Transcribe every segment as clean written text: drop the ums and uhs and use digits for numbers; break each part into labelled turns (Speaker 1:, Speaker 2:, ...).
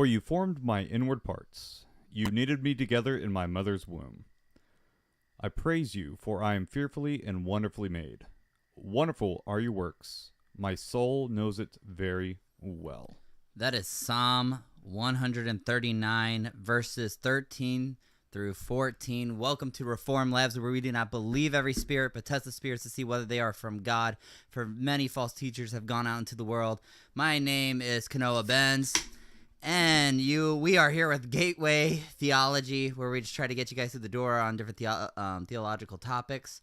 Speaker 1: For you formed my inward parts. You knitted me together in my mother's womb. I praise you, for I am fearfully and wonderfully made. Wonderful are your works. My soul knows it very well.
Speaker 2: That is Psalm 139, verses 13 through 14. Welcome to Reform Labs, where we do not believe every spirit, but test the spirits to see whether they are from God. For many false teachers have gone out into the world. My name is Kanoa Benz, and we are here with Gateway Theology, where we just try to get you guys through the door on different theological topics.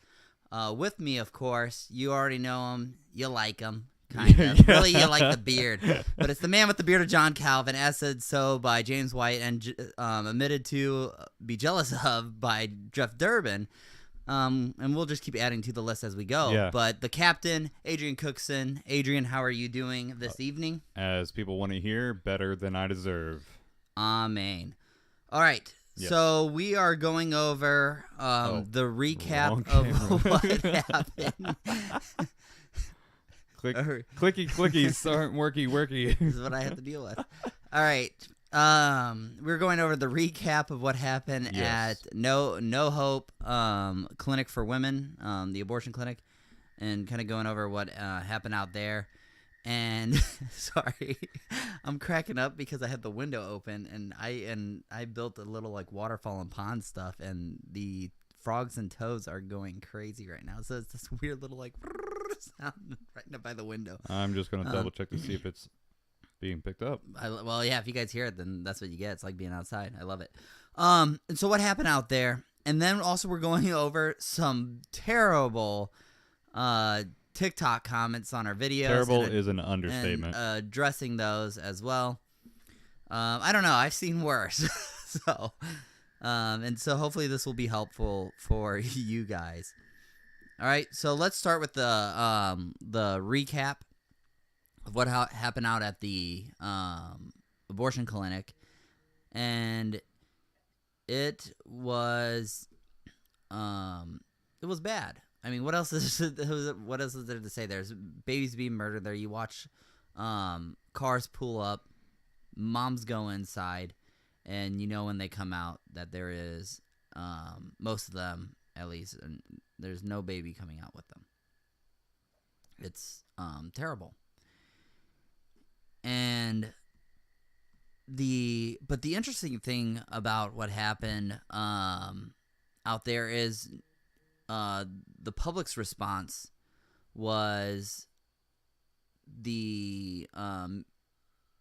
Speaker 2: With me, of course, you already know him. You like him. Kind of.
Speaker 1: Yeah.
Speaker 2: Really, you like the beard. But it's the man with the beard of John Calvin, as said so by James White and admitted to be jealous of by Jeff Durbin. And we'll just keep adding to the list as we go.
Speaker 1: Yeah.
Speaker 2: But the captain, Adrian Cookson. Adrian, how are you doing this evening?
Speaker 1: As people want to hear, better than I deserve.
Speaker 2: Amen. All right.
Speaker 1: Yes.
Speaker 2: So we are going over the recap of what happened.
Speaker 1: Clicky clickies aren't worky.
Speaker 2: This is what I have to deal with. All right. We're going over the recap of what happened at No Hope Clinic for Women, the abortion clinic, and kind of going over what happened out there. And sorry, I'm cracking up because I had the window open and I built a little like waterfall and pond stuff, and the frogs and toads are going crazy right now. So it's this weird little like sound right up by the window.
Speaker 1: I'm just going to double check to see if it's being picked up.
Speaker 2: Well, yeah, if you guys hear it, then that's what you get. It's like being outside. I love it. And so what happened out there? And then also we're going over some terrible TikTok comments on our videos.
Speaker 1: Terrible is an understatement.
Speaker 2: And addressing those as well. I don't know. I've seen worse. So hopefully this will be helpful for you guys. All right, so let's start with the recap of what happened out at the abortion clinic, and it was bad. I mean, what else is there to say? There's babies being murdered there. You watch cars pull up, moms go inside, and you know when they come out that there is most of them, at least, and there's no baby coming out with them. It's terrible. And the interesting thing about what happened out there is the public's response was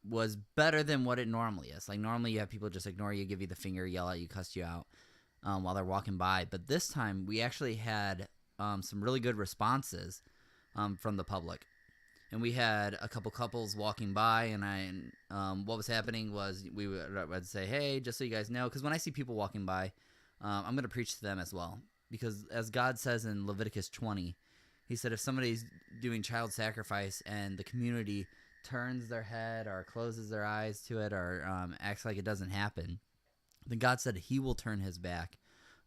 Speaker 2: was better than what it normally is. Like normally you have people just ignore you, give you the finger, yell at you, cuss you out while they're walking by. But this time we actually had some really good responses from the public. And we had a couple couples walking by, and what was happening was I'd say, hey, just so you guys know, because when I see people walking by, I'm going to preach to them as well. Because as God says in Leviticus 20, he said if somebody's doing child sacrifice and the community turns their head or closes their eyes to it or acts like it doesn't happen, then God said he will turn his back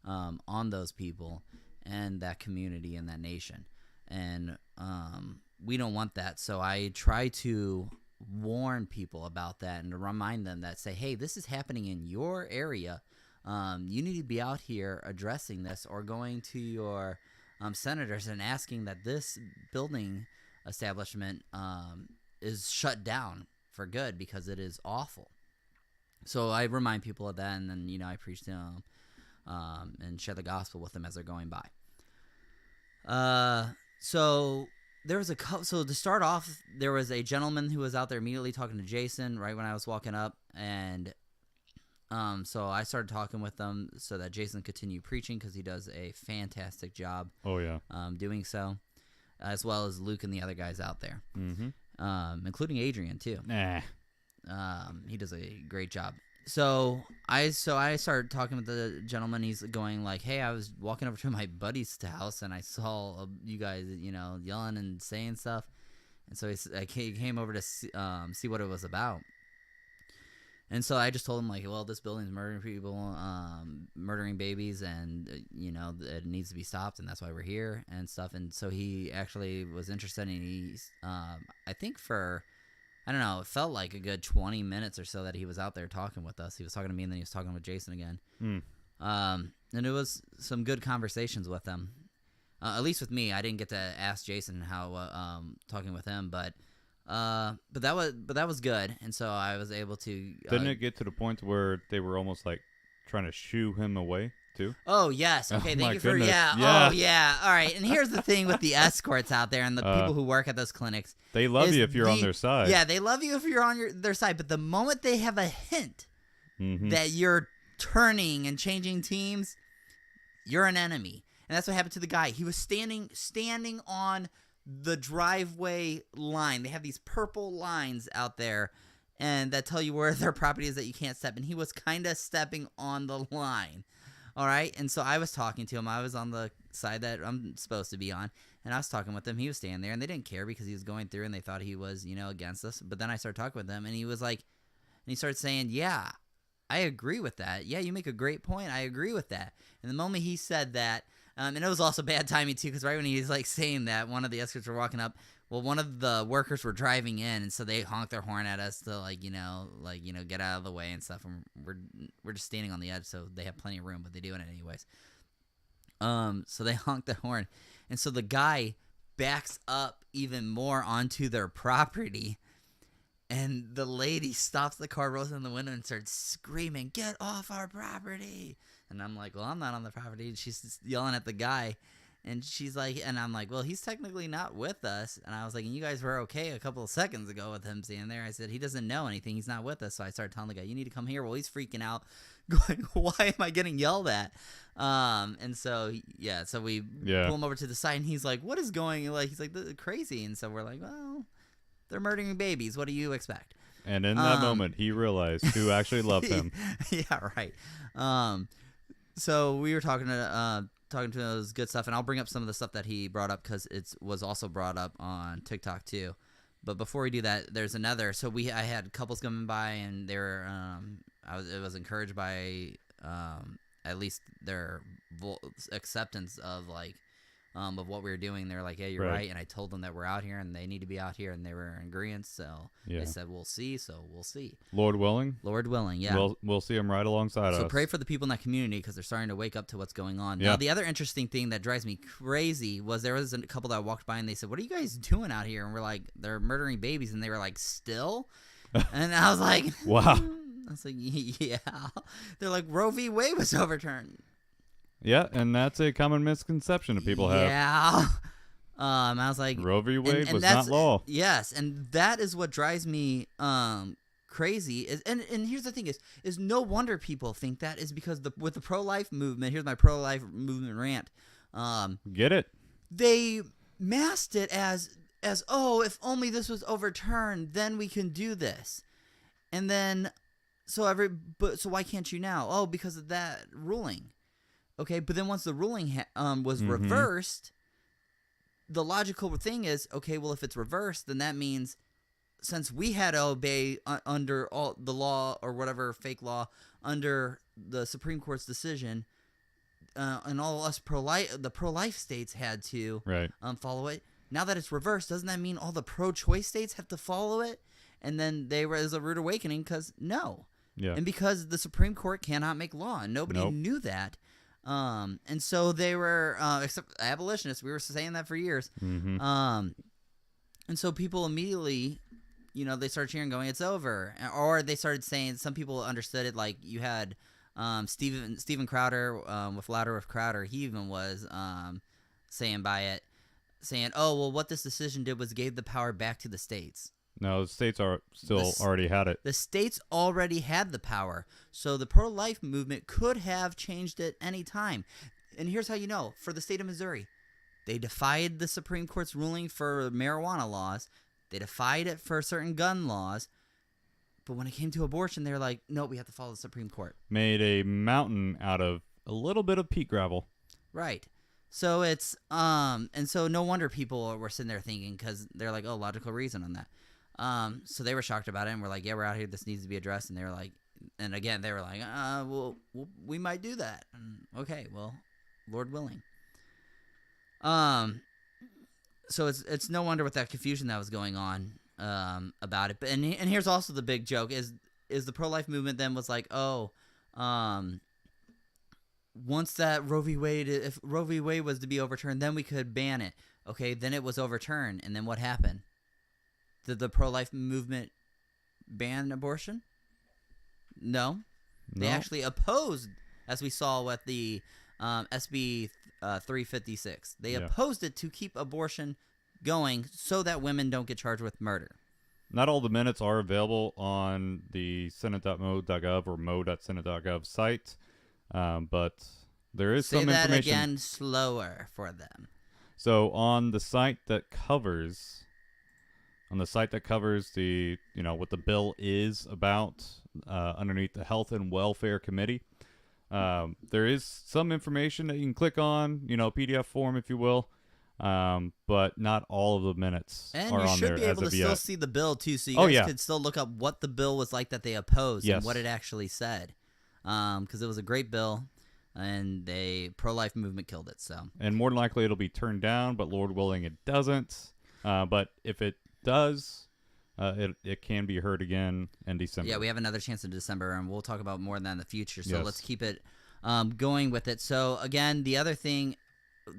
Speaker 2: on those people and that community and that nation. And we don't want that. So I try to warn people about that and to remind them that say, hey, this is happening in your area. You need to be out here addressing this or going to your senators and asking that this building establishment is shut down for good because it is awful. So I remind people of that, and then I preach to them and share the gospel with them as they're going by. So there was so to start off, there was a gentleman who was out there immediately talking to Jason right when I was walking up, and so I started talking with them so that Jason could continue preaching because he does a fantastic job.
Speaker 1: Oh yeah,
Speaker 2: doing so, as well as Luke and the other guys out there, including Adrian too. He does a great job. So I started talking with the gentleman. He's going like, hey, I was walking over to my buddy's house and I saw you guys, yelling and saying stuff. And so I came over to see what it was about. And so I just told him, like, well, this building's murdering people, murdering babies, and, it needs to be stopped, and that's why we're here and stuff. And so he actually was interested in, I think for I don't know. It felt like a good 20 minutes or so that he was out there talking with us. He was talking to me, and then he was talking with Jason again. And it was some good conversations with him. At least with me, I didn't get to ask Jason how talking with him, but that was good, and so I was able to.
Speaker 1: Didn't it get to the point where they were almost like trying to shoo him away too?
Speaker 2: Oh yes, okay, thank you for
Speaker 1: goodness.
Speaker 2: yeah. Oh yeah, all right. And here's the thing with the escorts out there and the people who work at those clinics.
Speaker 1: They love you if you're on their side.
Speaker 2: Yeah, they love you if you're on their side, but the moment they have a hint that you're turning and changing teams, you're an enemy. And that's what happened to the guy. He was standing on the driveway line. They have these purple lines out there and that tell you where their property is that you can't step. And he was kind of stepping on the line. All right? And so I was talking to him. I was on the side that I'm supposed to be on. And I was talking with him. He was standing there. And they didn't care because he was going through and they thought he was, against us. But then I started talking with him. And he was like, and he started saying, yeah, I agree with that. Yeah, you make a great point. I agree with that. And the moment he said that, and it was also bad timing, too, because right when he was, like, saying that, one of the escorts were walking up. Well, one of the workers were driving in, and so they honked their horn at us to, get out of the way and stuff. And we're just standing on the edge, so they have plenty of room, but they do it anyways. So they honked the horn. And so the guy backs up even more onto their property. And the lady stops the car, rolls in the window, and starts screaming, "Get off our property!" And I'm like, well, I'm not on the property. And she's just yelling at the guy. And she's like, and I'm like, well, he's technically not with us. And I was like, and you guys were okay a couple of seconds ago with him standing there. I said, he doesn't know anything. He's not with us. So I started telling the guy, you need to come here. Well, he's freaking out, going, why am I getting yelled at? And so, yeah, so we pull him over to the side, and he's like, what is going on? He's like, this is crazy. And so we're like, well, they're murdering babies. What do you expect?
Speaker 1: And in that moment, he realized who actually loved him.
Speaker 2: Yeah, right. So we were talking to those good stuff, and I'll bring up some of the stuff that he brought up because it was also brought up on TikTok too. But before we do that, there's another. So I had couples coming by, and they were I was encouraged by at least their acceptance of of what we were doing. They were like, yeah, you're right. And I told them that we're out here and they need to be out here, and they were in agreement. So they said, we'll see. So we'll see.
Speaker 1: Lord willing,
Speaker 2: yeah.
Speaker 1: We'll see them right alongside us.
Speaker 2: So pray for the people in that community because they're starting to wake up to what's going on.
Speaker 1: Yeah.
Speaker 2: Now, the other interesting thing that drives me crazy was there was a couple that walked by and they said, what are you guys doing out here? And we're like, they're murdering babies. And they were like, still? And I was like,
Speaker 1: wow.
Speaker 2: I was like, yeah. They're like, Roe v. Wade was overturned.
Speaker 1: Yeah, and that's a common misconception that people have.
Speaker 2: Yeah. I was like,
Speaker 1: Roe v. Wade was not law.
Speaker 2: Yes, and that is what drives me crazy. And here's the thing is no wonder people think that is because with the pro-life movement. Here's my pro-life movement rant.
Speaker 1: Get it? They
Speaker 2: masked it as oh, if only this was overturned, then we can do this. And then so why can't you now? Oh, because of that ruling. Okay, but then once the ruling was reversed, the logical thing is, okay, well, if it's reversed, then that means since we had to obey under all the law or whatever fake law under the Supreme Court's decision, and all us the pro-life states had to follow it. Now that it's reversed, doesn't that mean all the pro-choice states have to follow it? And then there was a rude awakening because no.
Speaker 1: Yeah.
Speaker 2: And because the Supreme Court cannot make law, and nobody knew that. And so they were, except abolitionists, we were saying that for years.
Speaker 1: Mm-hmm.
Speaker 2: And so people immediately, they started cheering, going, it's over. Or they started saying, some people understood it, like you had Steven Crowder with Louder with Crowder. He even was saying oh, well, what this decision did was gave the power back to the states.
Speaker 1: No, the states already had it.
Speaker 2: The states already had the power. So the pro-life movement could have changed it any time. And here's how you know. For the state of Missouri, they defied the Supreme Court's ruling for marijuana laws. They defied it for certain gun laws. But when it came to abortion, they were like, no, we have to follow the Supreme Court.
Speaker 1: Made a mountain out of a little bit of peat gravel.
Speaker 2: Right. So it's, and so no wonder people were sitting there thinking, because they're like, oh, logical reason on that. So they were shocked about it, and we're like, yeah, we're out here. This needs to be addressed. And they were like, and again, they were like, well, we might do that. And, okay, well, Lord willing. So it's no wonder with that confusion that was going on. about it. But and here's also the big joke is the pro-life movement then was like, oh, once that if Roe v. Wade was to be overturned, then we could ban it. Okay, then it was overturned, and then what happened? Did the pro-life movement ban abortion? No. They actually opposed, as we saw with the SB 356. They opposed it to keep abortion going so that women don't get charged with murder.
Speaker 1: Not all the minutes are available on the senate.mo.gov or mo.senate.gov site, but there is some information. Say that
Speaker 2: again slower for them.
Speaker 1: So on the site that covers the, what the bill is about, underneath the Health and Welfare Committee, there is some information that you can click on, PDF form, if you will. But not all of the minutes
Speaker 2: and
Speaker 1: are on there.
Speaker 2: And you should be able to still see the bill, too, so you guys could still look up what the bill was like that they opposed and what it actually said. Because it was a great bill, and the pro-life movement killed it. So. And
Speaker 1: more than likely it'll be turned down, but Lord willing it doesn't. But if it does, it can be heard again in December.
Speaker 2: Yeah, we have another chance in December, and we'll talk about more of that in the future. So let's keep it going with it. So, again, the other thing...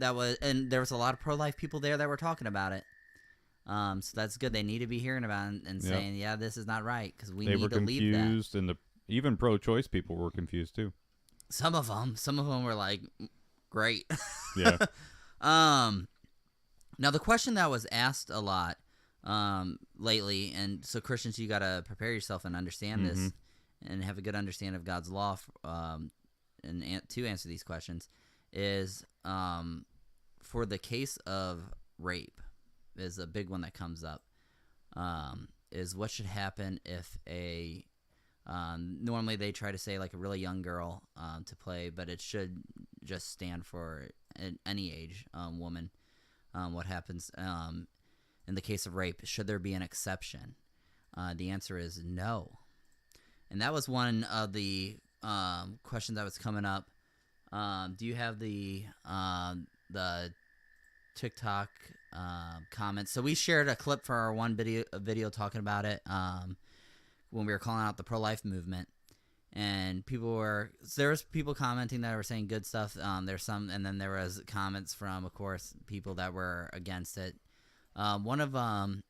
Speaker 2: and there was a lot of pro-life people there that were talking about it. So that's good. They need to be hearing about it and saying, yeah, this is not right, because we need to leave that. They were
Speaker 1: confused, and even pro-choice people were confused too.
Speaker 2: Some of them were like, great.
Speaker 1: Yeah.
Speaker 2: Now the question that was asked a lot lately, and so Christians, you got to prepare yourself and understand this, and have a good understanding of God's law, and to answer these questions. Is for the case of rape is a big one that comes up, is what should happen if a normally they try to say like a really young girl to play, but it should just stand for any age woman. What happens in the case of rape? Should there be an exception? The answer is no, and that was one of the questions that was coming up. Do you have the TikTok comments? So we shared a clip for our one video talking about it when we were calling out the pro-life movement, and there was people commenting that were saying good stuff. There's some, and then there was comments from, of course, people that were against it. One of them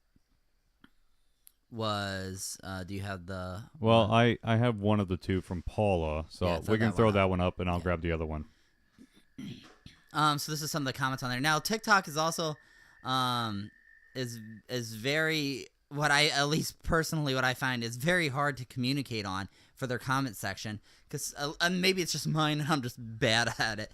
Speaker 2: was, do you have the...
Speaker 1: Well, I have one of the two from Paula, so we can throw that one up, and I'll grab the other one.
Speaker 2: So this is some of the comments on there. Now, TikTok is also is very, what I find is very hard to communicate on for their comment section, because maybe it's just mine and I'm just bad at it,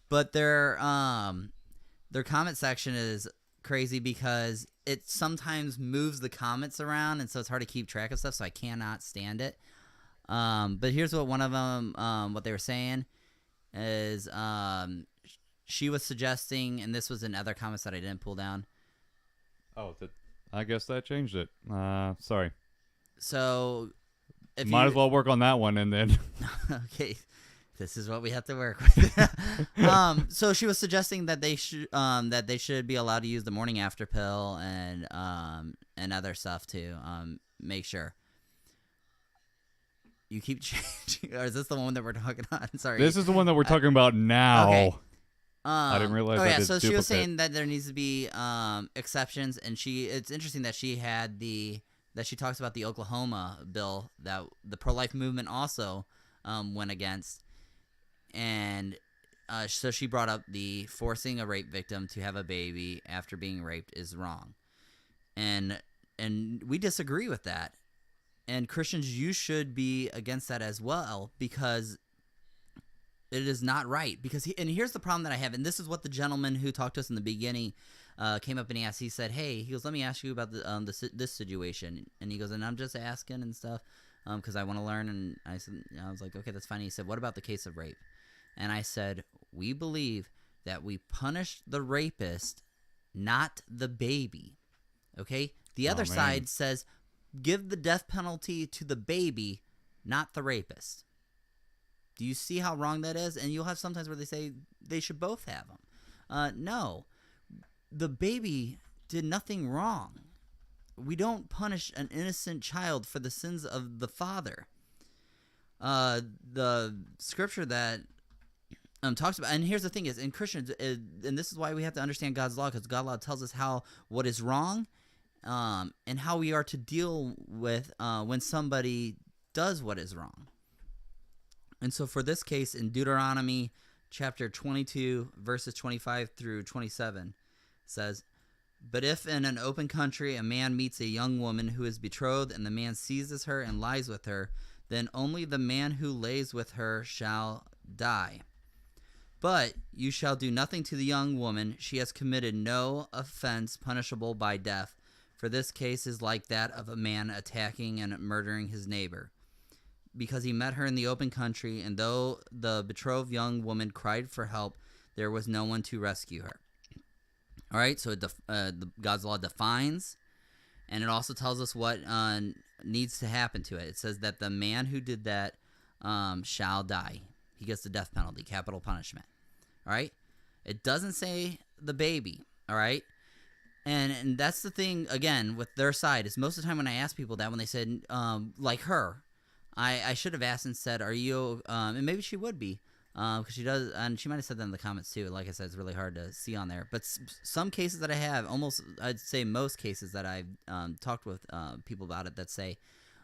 Speaker 2: but their comment section is crazy because it sometimes moves the comments around, and so it's hard to keep track of stuff, so I cannot stand it. But here's what one of them, what they were saying is, she was suggesting, and this was in other comments that I didn't pull down.
Speaker 1: Oh, I guess that changed it. Sorry.
Speaker 2: So,
Speaker 1: might as well work on that one, and then...
Speaker 2: Okay. This is what we have to work with. So she was suggesting that they should be allowed to use the morning after pill and other stuff to make sure. You keep changing, or is this the one that we're talking on? Sorry,
Speaker 1: this is the one that we're talking about now.
Speaker 2: Okay.
Speaker 1: I didn't realize. Oh yeah,
Speaker 2: so she was saying that there needs to be exceptions, and it's interesting that she talks about the Oklahoma bill that the pro-life movement also went against. And so she brought up the forcing a rape victim to have a baby after being raped is wrong. And we disagree with that. And Christians, you should be against that as well, because it is not right. And here's the problem that I have, and this is what the gentleman who talked to us in the beginning came up and he asked. He said, "Hey," he goes, "let me ask you about this situation." And he goes, "And I'm just asking and stuff because I want to learn." And I was like, "Okay, that's fine." He said, "What about the case of rape?" And I said, "We believe that we punish the rapist, not the baby." Okay? The other side says, give the death penalty to the baby, not the rapist. Do you see how wrong that is? And you'll have sometimes where they say they should both have them. No. The baby did nothing wrong. We don't punish an innocent child for the sins of the father. The scripture that talks about, and here's the thing is, in Christians, and this is why we have to understand God's law, because God's law tells us what is wrong, and how we are to deal with when somebody does what is wrong. And so for this case, in Deuteronomy chapter 22, verses 25 through 27, says, "But if in an open country a man meets a young woman who is betrothed, and the man seizes her and lies with her, then only the man who lays with her shall die. But you shall do nothing to the young woman. She has committed no offense punishable by death, for this case is like that of a man attacking and murdering his neighbor, because he met her in the open country, and though the betrothed young woman cried for help, there was no one to rescue her." All right, so God's law defines, and it also tells us what needs to happen to it. It says that the man who did that shall die. He gets the death penalty, capital punishment. All right? It doesn't say the baby. All right? And that's the thing, again, with their side, is most of the time when I ask people that, when they said, like her, I should have asked and said, are you, and maybe she would be, because she does, and she might have said that in the comments too. Like I said, it's really hard to see on there. But some cases that I have, almost, I'd say most cases that I've talked with people about it that say,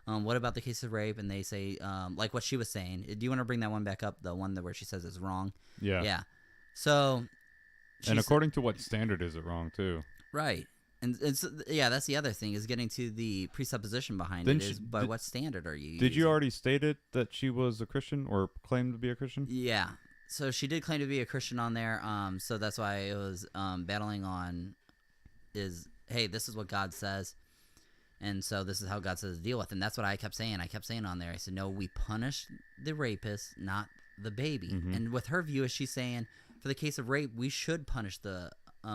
Speaker 2: what about the case of rape? And they say, like what she was saying. Do you want to bring that one back up? The one where she says it's wrong?
Speaker 1: Yeah.
Speaker 2: Yeah. So.
Speaker 1: And according to what standard is it wrong, too?
Speaker 2: Right. And so, yeah, that's the other thing, is getting to the presupposition behind
Speaker 1: Didn't
Speaker 2: it, is
Speaker 1: she-
Speaker 2: by
Speaker 1: did-
Speaker 2: what standard are you
Speaker 1: Did you
Speaker 2: using?
Speaker 1: already state it that she was a Christian or claimed to be a Christian?
Speaker 2: Yeah. So she did claim to be a Christian on there. So that's why it was battling on is, hey, this is what God says. And so this is how God says to deal with. And that's what I kept saying. I kept saying on there, I said, no, we punish the rapist, not the baby.
Speaker 1: Mhm.
Speaker 2: And with her view, is she's saying, for the case of rape, we should punish the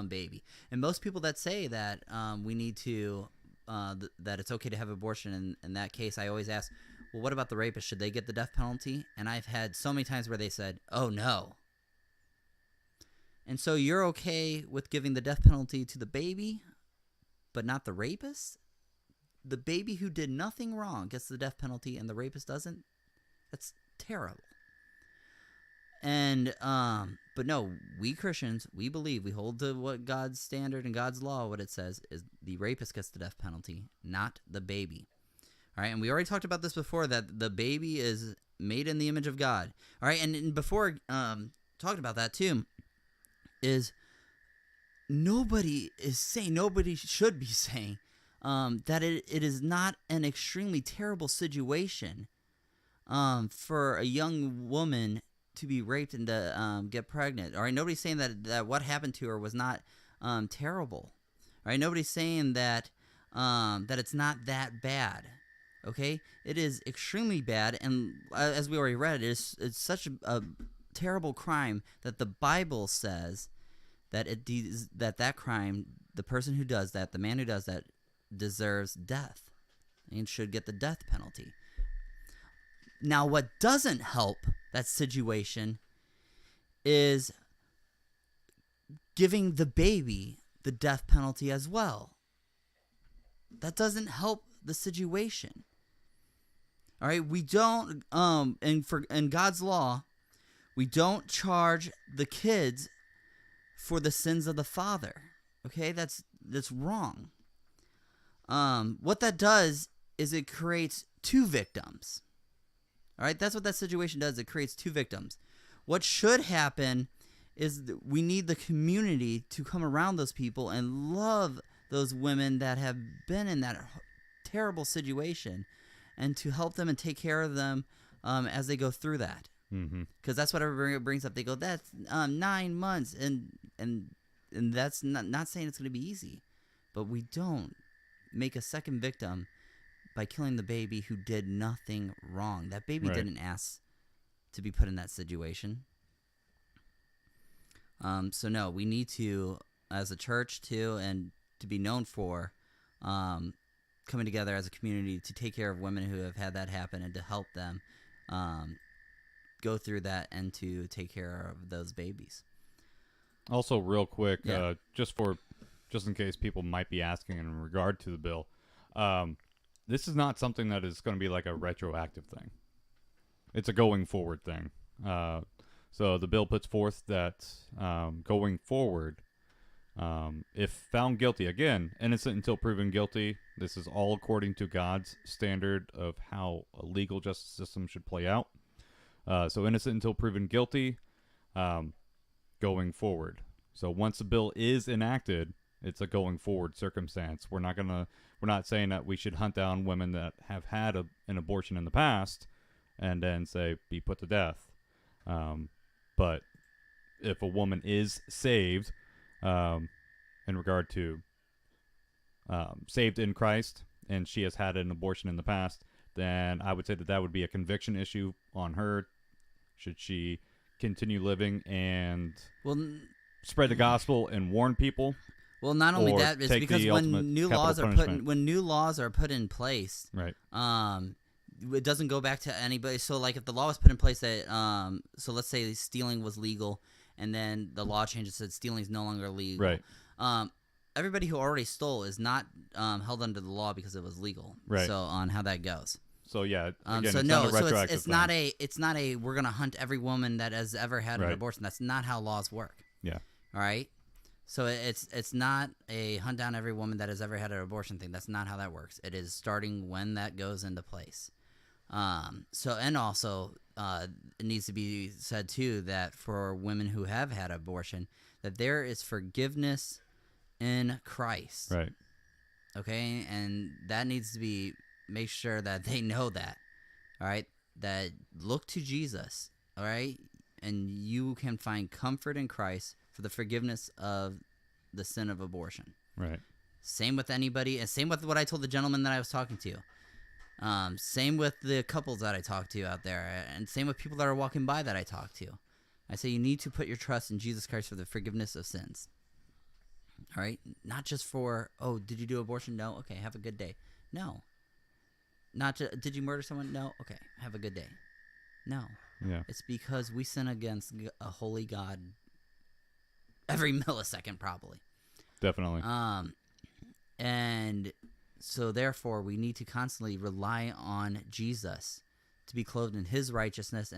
Speaker 2: baby. And most people that say that we need to, that it's okay to have abortion in that case, I always ask, well, what about the rapist? Should they get the death penalty? And I've had so many times where they said, oh, no. And so you're okay with giving the death penalty to the baby, but not the rapist? The baby who did nothing wrong gets the death penalty and the rapist doesn't? That's terrible. And, but no, we Christians, we believe, we hold to what God's standard and God's law, what it says is the rapist gets the death penalty, not the baby. All right, and we already talked about this before, that the baby is made in the image of God. All right, and before talking about that too, is nobody should be saying that it is not an extremely terrible situation for a young woman to be raped and to get pregnant. All right, nobody's saying that what happened to her was not terrible. All right, nobody's saying that that it's not that bad. Okay, it is extremely bad, and as we already read, it's such a terrible crime that the Bible says that that crime, the person who does that, the man who does that, deserves death and should get the death penalty. Now, what doesn't help that situation is giving the baby the death penalty as well. That doesn't help the situation. All right, we don't in God's law, we don't charge the kids for the sins of the father. Okay, that's wrong. What that does is it creates two victims. All right, that's what that situation does. It creates two victims. What should happen is we need the community to come around those people and love those women that have been in that terrible situation, and to help them and take care of them as they go through that. Because that's what everybody brings up. They go, that's 9 months, and that's not saying it's going to be easy, but we don't make a second victim by killing the baby who did nothing wrong. That baby didn't ask to be put in that situation. So no, we need to, as a church too, and to be known for coming together as a community to take care of women who have had that happen, and to help them go through that, and to take care of those babies.
Speaker 1: Also, real quick, just in case people might be asking in regard to the bill, This is not something that is going to be like a retroactive thing. It's a going forward thing. So the bill puts forth that going forward, if found guilty, again, innocent until proven guilty, this is all according to God's standard of how a legal justice system should play out. So innocent until proven guilty, going forward. So once the bill is enacted, it's a going forward circumstance. We're not saying that we should hunt down women that have had an abortion in the past and then say be put to death. But if a woman is saved, in regard to saved in Christ, and she has had an abortion in the past, then I would say that would be a conviction issue on her. Should she continue living and spread the gospel and warn people?
Speaker 2: Well, not only
Speaker 1: or
Speaker 2: that, it's
Speaker 1: take
Speaker 2: because
Speaker 1: the
Speaker 2: when
Speaker 1: ultimate
Speaker 2: new
Speaker 1: capital
Speaker 2: laws are put in place,
Speaker 1: right?
Speaker 2: It doesn't go back to anybody. So, like, if the law was put in place that, so let's say stealing was legal, and then the law changes that stealing is no longer legal.
Speaker 1: Right.
Speaker 2: Everybody who already stole is not held under the law because it was legal.
Speaker 1: Right.
Speaker 2: So, on how that goes.
Speaker 1: So yeah, again,
Speaker 2: so
Speaker 1: it's
Speaker 2: no,
Speaker 1: not a retroactive
Speaker 2: it's not a we're gonna hunt every woman that has ever had an abortion. That's not how laws work.
Speaker 1: Yeah.
Speaker 2: All right. So it's not a hunt down every woman that has ever had an abortion thing. That's not how that works. It is starting when that goes into place. And also it needs to be said too that for women who have had abortion, that there is forgiveness in Christ.
Speaker 1: Right.
Speaker 2: Okay, and that needs to be make sure that they know that. All right, that look to Jesus. All right, and you can find comfort in Christ for the forgiveness of the sin of abortion.
Speaker 1: Right.
Speaker 2: Same with anybody, and same with what I told the gentleman that I was talking to. Same with the couples that I talk to out there, and same with people that are walking by that I talk to. I say you need to put your trust in Jesus Christ for the forgiveness of sins. All right? Not just for, oh, did you do abortion? No? Okay, have a good day. No. Not just, did you murder someone? No? Okay, have a good day. No.
Speaker 1: Yeah.
Speaker 2: It's because we sin against a holy God every millisecond, probably.
Speaker 1: Definitely.
Speaker 2: And so therefore we need to constantly rely on Jesus to be clothed in his righteousness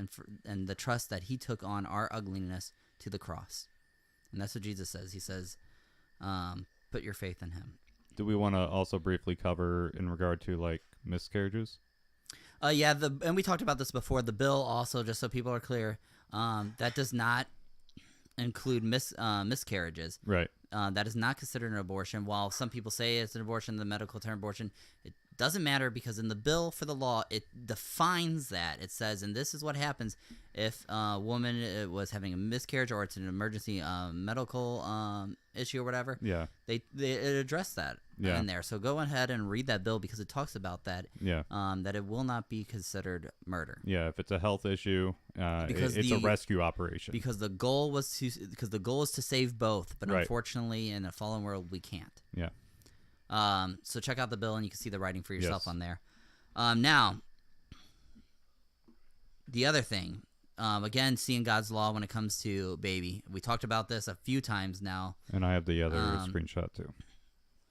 Speaker 2: and the trust that he took on our ugliness to the cross. And that's what Jesus says. He says, put your faith in him.
Speaker 1: Do we want to also briefly cover in regard to like miscarriages?
Speaker 2: Yeah, and we talked about this before. The bill also, just so people are clear, that does not include miscarriages.
Speaker 1: Right.
Speaker 2: That is not considered an abortion. While some people say it's an abortion, the medical term abortion, it doesn't matter because in the bill for the law, it defines that. It says, and this is what happens if a woman was having a miscarriage or it's an emergency medical issue or whatever.
Speaker 1: Yeah.
Speaker 2: They address that in there. So go ahead and read that bill because it talks about that.
Speaker 1: Yeah.
Speaker 2: That it will not be considered murder.
Speaker 1: Yeah. If it's a health issue, it's a rescue operation.
Speaker 2: Because the goal is to save both, but unfortunately, in a fallen world, we can't.
Speaker 1: Yeah.
Speaker 2: So check out the bill and you can see the writing for yourself on there. Now, the other thing, again, seeing God's law when it comes to baby. We talked about this a few times now.
Speaker 1: And I have the other screenshot too.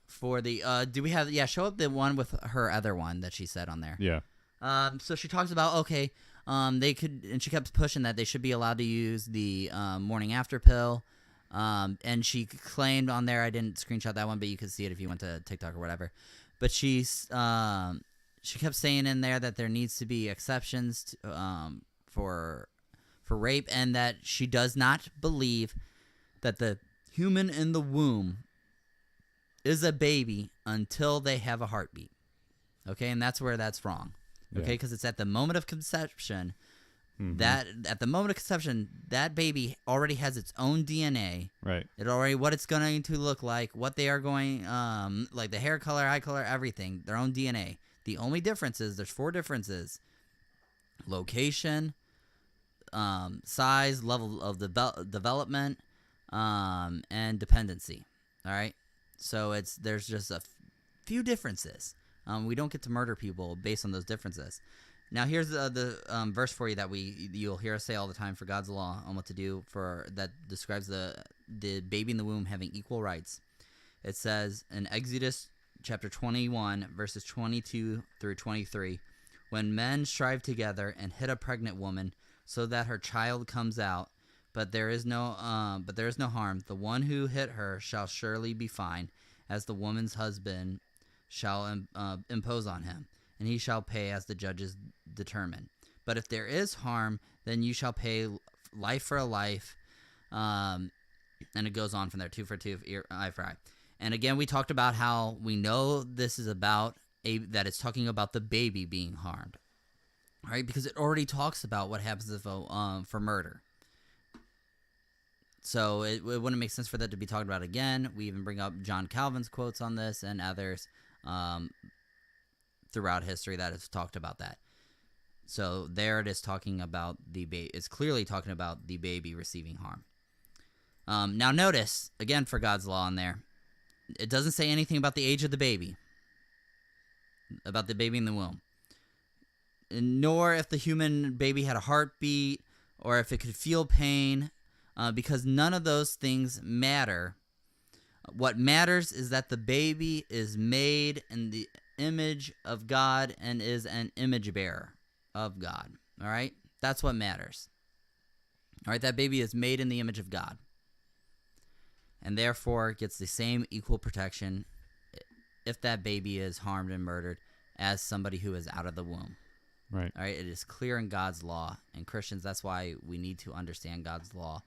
Speaker 2: For the, do we have, show up the one with her other one that she said on there.
Speaker 1: Yeah.
Speaker 2: So she talks about, they could, and she kept pushing that they should be allowed to use the morning after pill. And she claimed on there, I didn't screenshot that one, but you could see it if you went to TikTok or whatever. But she kept saying in there that there needs to be exceptions for rape, and that she does not believe that the human in the womb is a baby until they have a heartbeat. Okay, and that's where that's wrong. Okay, because it's at the moment of conception. That at the moment of conception, that baby already has its own DNA.
Speaker 1: Right.
Speaker 2: What it's going to look like, what they are going, like the hair color, eye color, everything, their own DNA. The only difference is there's 4 differences: location, size, level of development, and dependency. All right. So there's just a few differences. We don't get to murder people based on those differences. Now here's the verse for you that you'll hear us say all the time for God's law on what to do that describes the baby in the womb having equal rights. It says in Exodus chapter 21, verses 22 through 23. When men strive together and hit a pregnant woman so that her child comes out, but there is no harm, the one who hit her shall surely be fined, as the woman's husband shall impose on him, and he shall pay as the judges determine. But if there is harm, then you shall pay life for a life, and it goes on from there, 2 for 2, eye for eye. And again, we talked about how we know this is about that it's talking about the baby being harmed, right? Because it already talks about what happens if for murder. So it wouldn't make sense for that to be talked about again. We even bring up John Calvin's quotes on this and others throughout history that has talked about that. So there it is talking about the baby. It's clearly talking about the baby receiving harm. Now notice, again, for God's law in there, it doesn't say anything about the age of the baby, about the baby in the womb, nor if the human baby had a heartbeat or if it could feel pain, because none of those things matter. What matters is that the baby is made in the image of God and is an image bearer of God. All right? That's what matters. All right? That baby is made in the image of God, and therefore gets the same equal protection if that baby is harmed and murdered as somebody who is out of the womb.
Speaker 1: Right.
Speaker 2: All right? It is clear in God's law. And Christians, that's why we need to understand God's law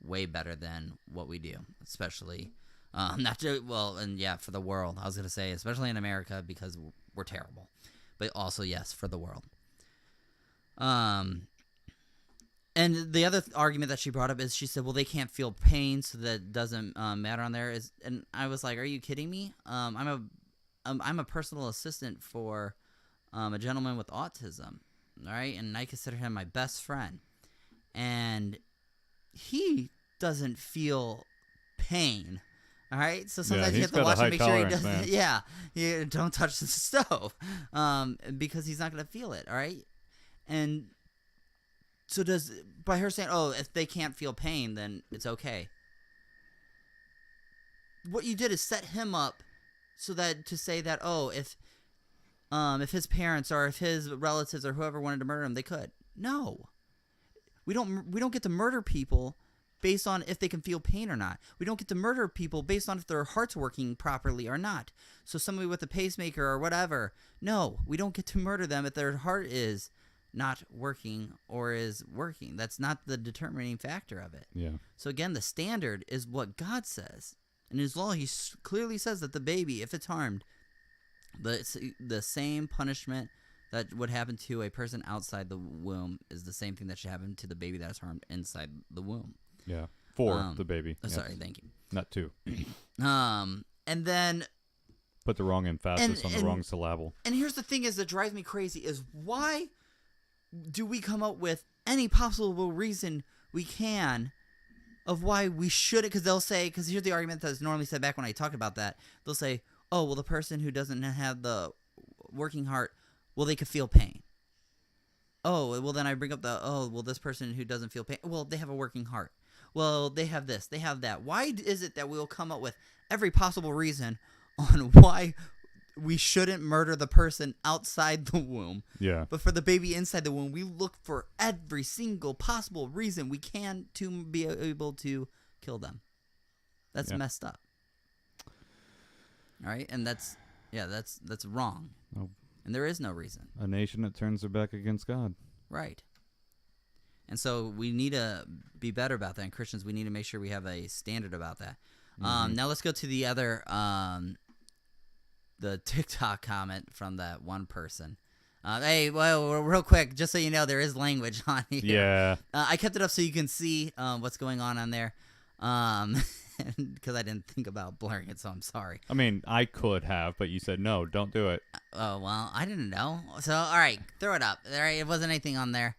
Speaker 2: way better than what we do, especially not just, for the world. I was going to say, especially in America, because we're terrible, but also, yes, for the world. And the other argument that she brought up is she said, well, they can't feel pain, so that doesn't matter on there. And I was like, are you kidding me? I'm a personal assistant for a gentleman with autism, all right? And I consider him my best friend. And he doesn't feel pain, all right? So sometimes you have to watch and make sure he doesn't. Man. Yeah, you don't touch the stove because he's not going to feel it, all right? And so by her saying, oh, if they can't feel pain, then it's okay. What you did is set him up so that to say that, oh, if his parents or if his relatives or whoever wanted to murder him, they could. No. We don't get to murder people based on if they can feel pain or not. We don't get to murder people based on if their heart's working properly or not. So somebody with a pacemaker or whatever, no, we don't get to murder them if their heart is not working or is working. That's not the determining factor of it.
Speaker 1: Yeah.
Speaker 2: So again, the standard is what God says. In his law, he clearly says that the baby, if it's harmed, the same punishment that would happen to a person outside the womb is the same thing that should happen to the baby that is harmed inside the womb.
Speaker 1: Yeah. For the baby.
Speaker 2: Yes. Sorry, thank you.
Speaker 1: Not to.
Speaker 2: And then
Speaker 1: put the wrong emphasis on the wrong syllable.
Speaker 2: And here's the thing is that drives me crazy is why do we come up with any possible reason we can of why we shouldn't? Because they'll say, because here's the argument that's normally said back when I talked about that. They'll say, oh, well, the person who doesn't have the working heart, well, they could feel pain. Oh, well, then I bring up this person who doesn't feel pain, well, they have a working heart. Well, they have this, they have that. Why is it that we'll come up with every possible reason on why we shouldn't murder the person outside the womb?
Speaker 1: Yeah.
Speaker 2: But for the baby inside the womb, we look for every single possible reason we can to be able to kill them. That's messed up. All right? And that's wrong.
Speaker 1: Oh.
Speaker 2: And there is no reason.
Speaker 1: A nation that turns their back against God.
Speaker 2: Right. And so we need to be better about that. And Christians, we need to make sure we have a standard about that. Now let's go to the other, the TikTok comment from that one person. Hey, well, real quick, just so you know, there is language on here.
Speaker 1: Yeah.
Speaker 2: I kept it up so you can see what's going on there. Because I didn't think about blurring it, so I'm sorry.
Speaker 1: I mean, I could have, but you said no, don't do it.
Speaker 2: Oh, well, I didn't know. So, all right, throw it up. All right, it wasn't anything on there.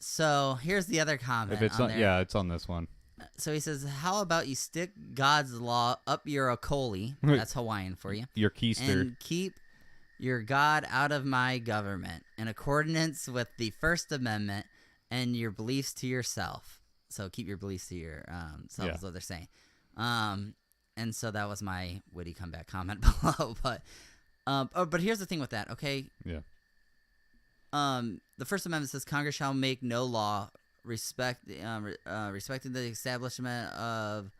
Speaker 2: So here's the other comment.
Speaker 1: If it's on there. Yeah, it's on this one.
Speaker 2: So he says, how about you stick God's law up your acoli? That's Hawaiian for you.
Speaker 1: Your keister.
Speaker 2: And keep your God out of my government in accordance with the First Amendment and your beliefs to yourself. So keep your beliefs to yourself is what they're saying. And And so that was my witty comeback comment below. But here's the thing with that, okay?
Speaker 1: Yeah.
Speaker 2: The First Amendment says Congress shall make no law respecting the establishment of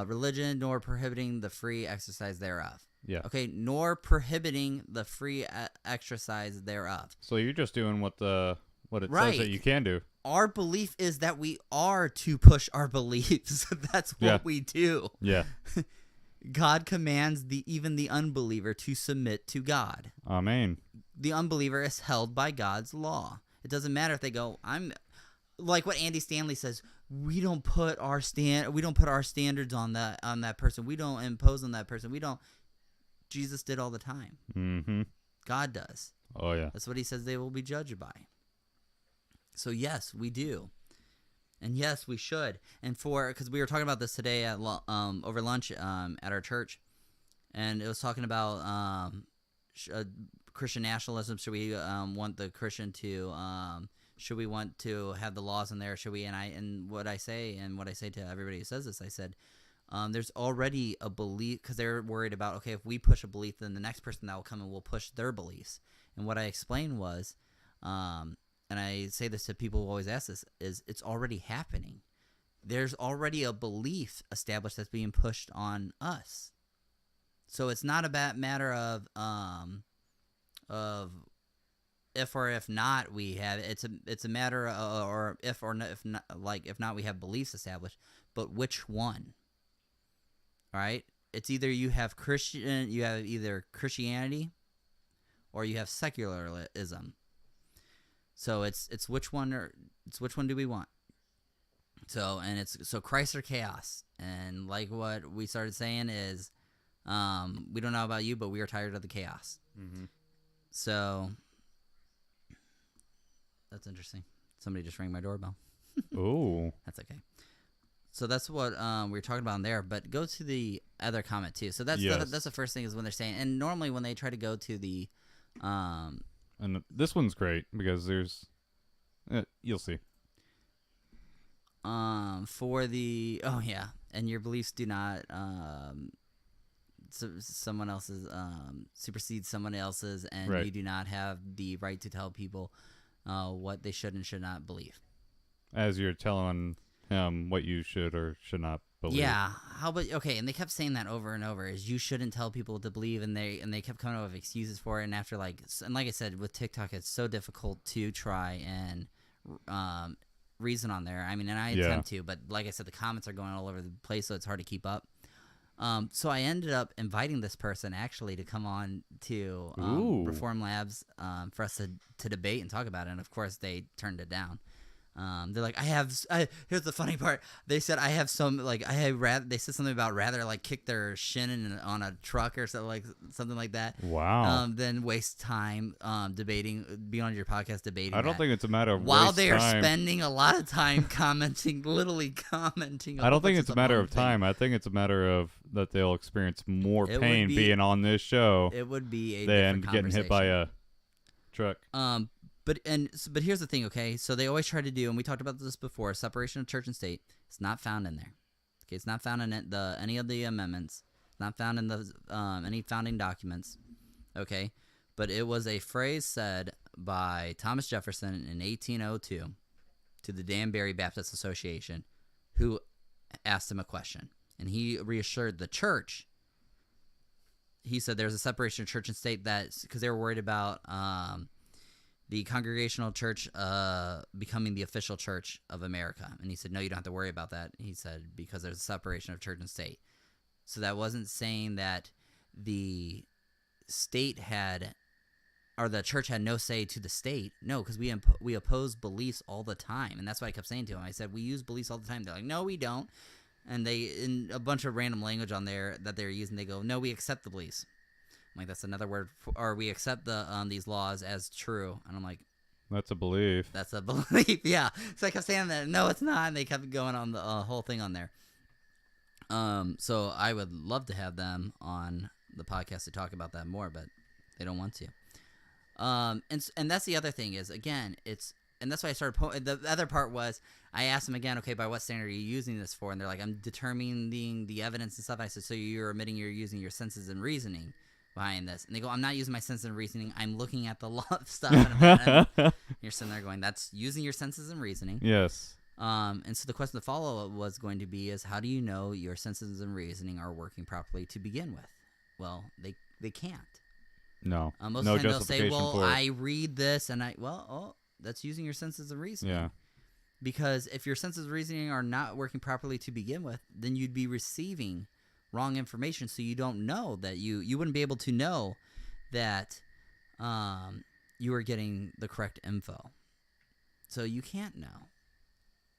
Speaker 2: religion, nor prohibiting the free exercise thereof.
Speaker 1: Yeah.
Speaker 2: Okay, nor prohibiting the free exercise thereof.
Speaker 1: So you're just doing what it
Speaker 2: Right.
Speaker 1: says that you can do.
Speaker 2: Our belief is that we are to push our beliefs. That's what
Speaker 1: Yeah.
Speaker 2: we do.
Speaker 1: Yeah.
Speaker 2: God commands even the unbeliever to submit to God.
Speaker 1: Amen.
Speaker 2: The unbeliever is held by God's law. It doesn't matter if they go, I'm like what Andy Stanley says, we don't put our standards on that person. We don't impose on that person. We don't. Jesus did all the time.
Speaker 1: Mm-hmm.
Speaker 2: God does.
Speaker 1: Oh, yeah.
Speaker 2: That's what he says they will be judged by. So yes, we do. And yes, we should. And because we were talking about this today at over lunch at our church, and it was talking about Christian nationalism. Should we want the Christian to should we want to have the laws in there? Should we? And what I say to everybody who says this, I said, there's already a belief, because they're worried about, okay, if we push a belief, then the next person that will come and will push their beliefs. And what I explained was, and I say this to people who always ask this, is it's already happening. There's already a belief established that's being pushed on us. So it's not a matter of if or if not we have it. It's a matter of, or if not we have beliefs established, but which one? All right? It's either you have either Christianity or you have secularism. So it's which one do we want? So Christ or chaos. And like what we started saying is, we don't know about you, but we are tired of the chaos.
Speaker 1: Mm-hmm.
Speaker 2: So that's interesting. Somebody just rang my doorbell.
Speaker 1: Oh.
Speaker 2: That's okay. So that's what we were talking about in there. But go to the other comment too. So that's the first thing is when they're saying, and normally when they try to go to the
Speaker 1: and this one's great because there's you'll see.
Speaker 2: For the and your beliefs do not someone else's supersede someone else's, and
Speaker 1: right.
Speaker 2: You do not have the right to tell people what they should and should not believe. As
Speaker 1: you're telling him what you should or should not believe.
Speaker 2: Yeah. How about and they kept saying that over and over, is you shouldn't tell people what to believe, and they kept coming up with excuses for it. And after like I said, with TikTok, it's so difficult to try and reason on there. I mean, and I attempt to, but like I said, the comments are going all over the place, so it's hard to keep up. So I ended up inviting this person actually to come on to Reform Labs for us to debate and talk about it. And of course, they turned it down. They're like, here's the funny part. They said I have some, like, they said something about rather like kick their shin on a truck or something like that.
Speaker 1: Wow.
Speaker 2: Than waste time being on your podcast debating.
Speaker 1: I don't think it's a matter of
Speaker 2: while
Speaker 1: waste
Speaker 2: they are
Speaker 1: time.
Speaker 2: spending a lot of time literally commenting.
Speaker 1: I don't think it's a matter of time. I think it's a matter of that they'll experience more pain being on this show.
Speaker 2: It would be a
Speaker 1: than
Speaker 2: different
Speaker 1: getting hit by a truck.
Speaker 2: But here's the thing, okay? So they always try to do, and we talked about this before, separation of church and state. It's not found in there. Okay, it's not found in any of the amendments. It's not found in the any founding documents. Okay, but it was a phrase said by Thomas Jefferson in 1802 to the Danbury Baptist Association, who asked him a question, and he reassured the church. He said there's a separation of church and state because they were worried about the Congregational Church becoming the official church of America. And he said, no, you don't have to worry about that. He said, because there's a separation of church and state. So that wasn't saying that the state or the church had no say to the state. No, because we oppose beliefs all the time. And that's what I kept saying to him. I said, we use beliefs all the time. They're like, no, we don't. And they, in a bunch of random language on there that they're using, they go, no, we accept the beliefs. I'm like, that's another word or we accept these laws as true. And I'm like,
Speaker 1: that's a belief.
Speaker 2: That's a belief, yeah. So I kept saying that, no, it's not. And they kept going on the whole thing on there. So I would love to have them on the podcast to talk about that more, but they don't want to. And that's the other thing is, again, and that's why I started. The other part was I asked them again, okay, by what standard are you using this for? And they're like, I'm determining the evidence and stuff. I said, so you're admitting you're using your senses and reasoning behind this? And they go, I'm not using my senses and reasoning. I'm looking at the law of stuff. And you're sitting there going, that's using your senses and reasoning.
Speaker 1: Yes.
Speaker 2: And so the question to follow was going to be is how do you know your senses and reasoning are working properly to begin with? Well, they can't.
Speaker 1: No.
Speaker 2: Most
Speaker 1: no
Speaker 2: of the time they'll say, well,
Speaker 1: for it.
Speaker 2: I read this and that's using your senses and reasoning.
Speaker 1: Yeah.
Speaker 2: Because if your senses and reasoning are not working properly to begin with, then you'd be receiving wrong information. So you don't know that you wouldn't be able to know that you are getting the correct info. So you can't know.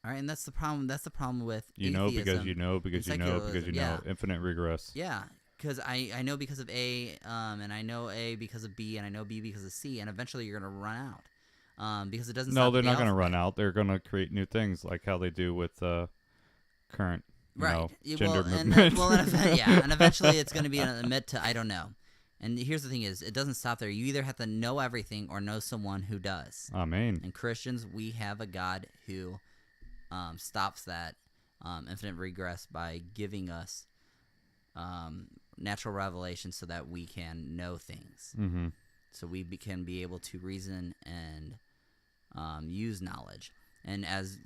Speaker 2: All right, and that's the problem. That's the problem with
Speaker 1: you know
Speaker 2: atheism
Speaker 1: because you know because you know because you know.
Speaker 2: yeah.
Speaker 1: Infinite regress.
Speaker 2: Yeah, because I know because of A, and I know A because of B, and I know B because of C, and eventually you're going to run out. Because it doesn't.
Speaker 1: No,
Speaker 2: stop
Speaker 1: they're
Speaker 2: at the
Speaker 1: not going to
Speaker 2: alphabet.
Speaker 1: run out. They're going to create new things like how they do with current gender movement.
Speaker 2: And eventually it's going to be an admit to I don't know. And here's the thing is, it doesn't stop there. You either have to know everything or know someone who does.
Speaker 1: Amen.
Speaker 2: And Christians, we have a God who stops that infinite regress by giving us natural revelation so that we can know things.
Speaker 1: Mm-hmm.
Speaker 2: So we can be able to reason and use knowledge. And as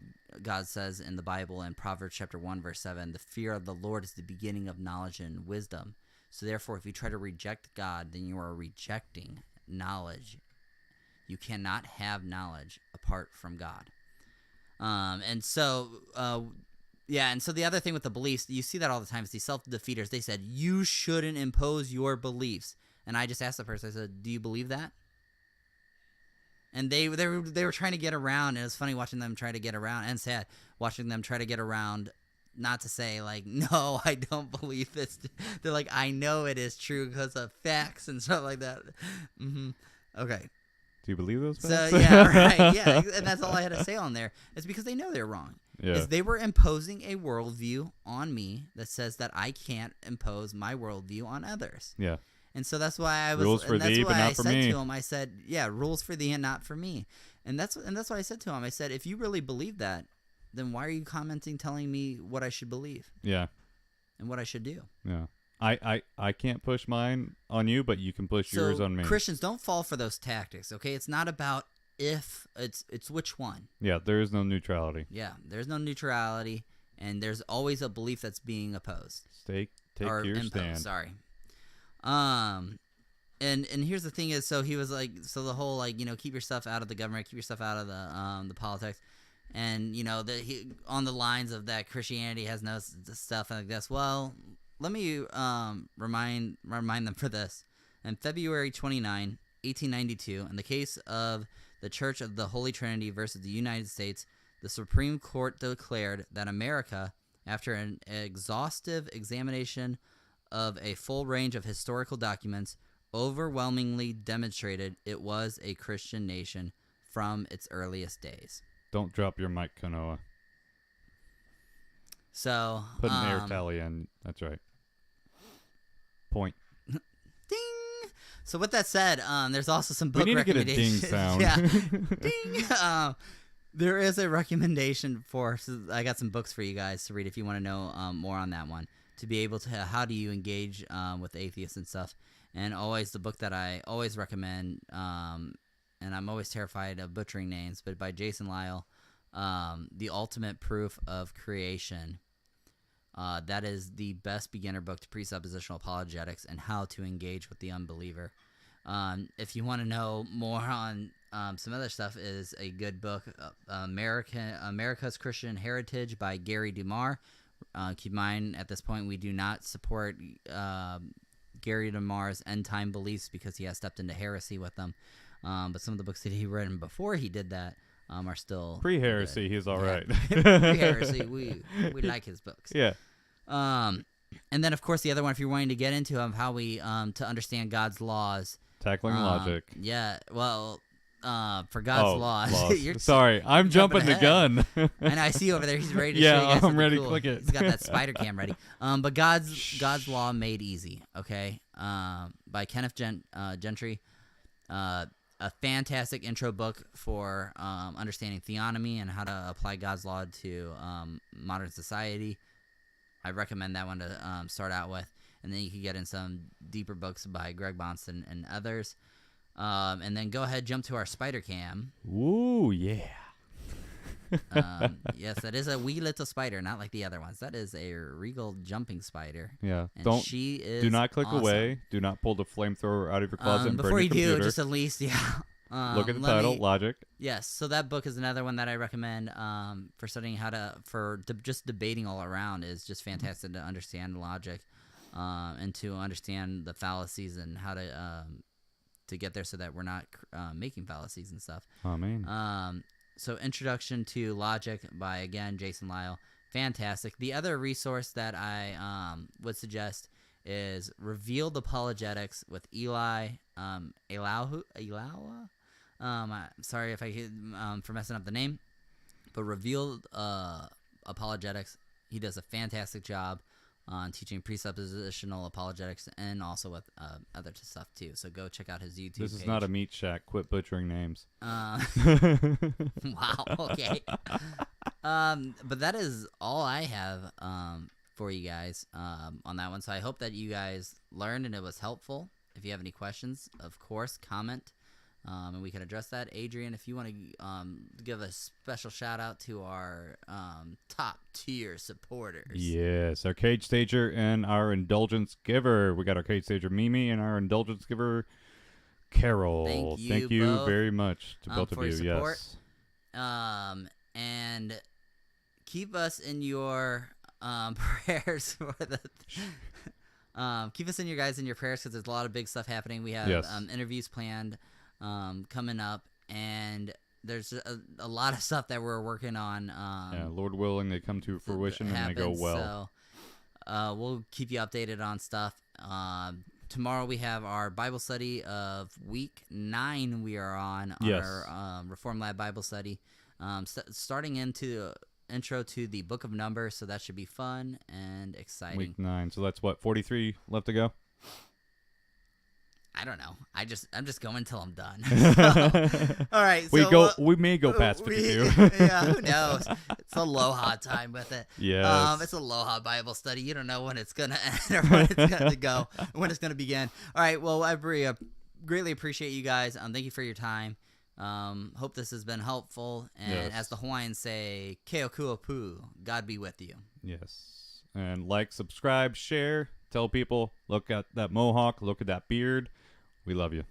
Speaker 2: God says in the Bible in Proverbs chapter 1, verse 7, the fear of the Lord is the beginning of knowledge and wisdom. So therefore, if you try to reject God, then you are rejecting knowledge. You cannot have knowledge apart from God. And so the other thing with the beliefs, you see that all the time, is these self-defeaters. They said, you shouldn't impose your beliefs. And I just asked the person, I said, do you believe that? And they were trying to get around, and it was funny watching them try to get around, and sad watching them try to get around, not to say, like, no, I don't believe this. They're like, I know it is true because of facts and stuff like that. Mm-hmm. Okay.
Speaker 1: Do you believe those
Speaker 2: So,
Speaker 1: facts?
Speaker 2: yeah, right, yeah, and that's all I had to say on there. It's because they know they're wrong.
Speaker 1: Yeah.
Speaker 2: Is they were imposing a worldview on me that says that I can't impose my worldview on others.
Speaker 1: Yeah.
Speaker 2: And so that's why I was.
Speaker 1: Rules for
Speaker 2: and that's
Speaker 1: thee,
Speaker 2: why
Speaker 1: but not
Speaker 2: I
Speaker 1: for
Speaker 2: said
Speaker 1: me.
Speaker 2: to him. I said, "Yeah, rules for thee and not for me." And that's what I said to him. I said, "If you really believe that, then why are you commenting, telling me what I should believe
Speaker 1: Yeah.
Speaker 2: and what I should do?"
Speaker 1: Yeah. I can't push mine on you, but you can push yours on me.
Speaker 2: Christians, don't fall for those tactics. Okay, it's not about if, it's which one.
Speaker 1: Yeah, there is no neutrality.
Speaker 2: Yeah, there's no neutrality, and there's always a belief that's being opposed.
Speaker 1: Take
Speaker 2: or
Speaker 1: your
Speaker 2: imposed,
Speaker 1: stand.
Speaker 2: Sorry. And here's the thing is, so he was like, so the whole, like, keep your stuff out of the government, keep your stuff out of the politics, and on the lines of that Christianity has no stuff like this. Well, let me remind them for this. On February 29, 1892, in the case of the Church of the Holy Trinity versus the United States, the Supreme Court declared that America, after an exhaustive examination of a full range of historical documents, overwhelmingly demonstrated it was a Christian nation from its earliest days.
Speaker 1: Don't drop your mic, Kanoa.
Speaker 2: So
Speaker 1: Put an air tally in. That's right. Point.
Speaker 2: Ding. So with that said, there's also some book
Speaker 1: we need to get a ding
Speaker 2: recommendations.
Speaker 1: sound.
Speaker 2: Yeah, ding. There is a recommendation for. So I got some books for you guys to read if you want to know more on that one. To be able to, how do you engage with atheists and stuff. And always the book that I always recommend, and I'm always terrified of butchering names, but by Jason Lyle, The Ultimate Proof of Creation. That is the best beginner book to presuppositional apologetics and how to engage with the unbeliever. If you want to know more on some other stuff, is a good book, America's Christian Heritage by Gary DeMar. Keep in mind, at this point, we do not support Gary DeMar's end-time beliefs because he has stepped into heresy with them. But some of the books that he written before he did that are still
Speaker 1: Pre-heresy,
Speaker 2: good.
Speaker 1: he's all right.
Speaker 2: Pre-heresy, we like his books.
Speaker 1: Yeah.
Speaker 2: And then, of course, the other one, if you're wanting to get into how we to understand God's laws.
Speaker 1: Tackling logic.
Speaker 2: Yeah, well, for God's laws. You're
Speaker 1: Sorry, I'm jumping the gun.
Speaker 2: And I see over there, he's ready to show you guys
Speaker 1: I'm
Speaker 2: something
Speaker 1: ready
Speaker 2: cool.
Speaker 1: to click it.
Speaker 2: He's got that spider cam ready. But God's Law Made Easy, okay? By Kenneth Gentry. a fantastic intro book for understanding theonomy and how to apply God's law to modern society. I recommend that one to start out with. And then you can get in some deeper books by Greg Bahnsen and others. And then go ahead, jump to our spider cam.
Speaker 1: Ooh, yeah.
Speaker 2: Yes, that is a wee little spider, not like the other ones. That is a regal jumping spider.
Speaker 1: Yeah.
Speaker 2: And
Speaker 1: Don't
Speaker 2: she is
Speaker 1: do not click
Speaker 2: awesome.
Speaker 1: away. Do not pull the flamethrower out of your closet and burn
Speaker 2: before
Speaker 1: your
Speaker 2: you
Speaker 1: computer.
Speaker 2: do, just at least
Speaker 1: Look at the title, Logic.
Speaker 2: Yes, so that book is another one that I recommend for studying just debating all around is just fantastic to understand logic and to understand the fallacies and how to get there so that we're not making fallacies and stuff.
Speaker 1: Oh, man.
Speaker 2: So Introduction to Logic by, again, Jason Lyle. Fantastic. The other resource that I would suggest is Revealed Apologetics with Eli Elawa. I'm sorry if for messing up the name, but Revealed Apologetics. He does a fantastic job on teaching presuppositional apologetics and also with other stuff too. So go check out his YouTube
Speaker 1: This is
Speaker 2: page.
Speaker 1: not a meat shack. Quit butchering names.
Speaker 2: Wow. Okay. But that is all I have for you guys on that one. So I hope that you guys learned and it was helpful. If you have any questions, of course, comment. And we can address that. Adrian, if you want to give a special shout out to our top tier supporters.
Speaker 1: Yes, our cage stager and our indulgence giver. We got our cage stager Mimi and our indulgence giver Carol.
Speaker 2: Thank you both,
Speaker 1: very much to both
Speaker 2: for
Speaker 1: of you.
Speaker 2: your support.
Speaker 1: Yes.
Speaker 2: And keep us in your prayers for the. Keep us in your prayers because there's a lot of big stuff happening. We have interviews planned coming up, and there's a lot of stuff that we're working on.
Speaker 1: Yeah, Lord willing, they come to fruition and they go well.
Speaker 2: So we'll keep you updated on stuff. Tomorrow we have our Bible study of week 9. We are on our Reform Lab Bible study, starting into intro to the Book of Numbers. So that should be fun and exciting.
Speaker 1: Week 9. So that's what, 43 left to go.
Speaker 2: I don't know. I'm just going until I'm done. So, all right. So,
Speaker 1: we may go past 52.
Speaker 2: Yeah, who knows? It's aloha time with it.
Speaker 1: Yeah.
Speaker 2: It's aloha Bible study. You don't know when it's gonna end or when it's gonna go, when it's gonna begin. All right. Well, I greatly appreciate you guys. Thank you for your time. Hope this has been helpful. And as the Hawaiians say, keokuopu, God be with you.
Speaker 1: Yes. And like, subscribe, share, tell people, look at that mohawk, look at that beard. We love you.